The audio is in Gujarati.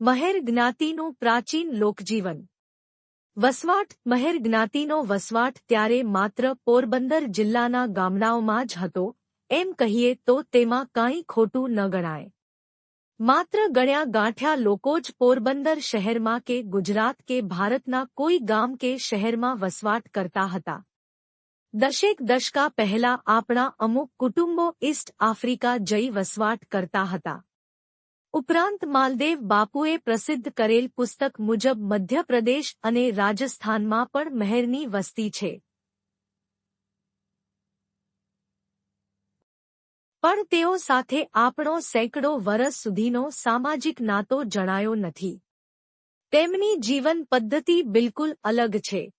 મહેર જ્ઞાતિનું પ્રાચીન લોકજીવન. વસવાટ. મહેર જ્ઞાતિનો વસવાટ ત્યારે માત્ર પોરબંદર જિલ્લાના ગામડાઓમાં જ હતો, એમ કહીએ તો તેમાં કાંઈ ખોટું ન ગણાય. માત્ર ગણ્યા ગાંઠ્યા લોકો જ પોરબંદર શહેરમાં કે ગુજરાત કે ભારતના કોઈ ગામ કે શહેરમાં વસવાટ કરતા હતા. દશેક દશકા પહેલા આપણા અમુક કુટુંબો ઈસ્ટ આફ્રિકા જઈ વસવાટ કરતા હતા. ઉપરાંત માલદેવ બાપુએ પ્રસિદ્ધ કરેલ પુસ્તક મુજબ મધ્યપ્રદેશ અને રાજસ્થાનમાં પણ મહેરની વસ્તી છે. પણ તેઓ સાથે આપણો સેંકડો વરસ સુધીનો સામાજિક નાતો જણાયો નથી. તેમની જીવન પદ્ધતિ બિલકુલ અલગ છે.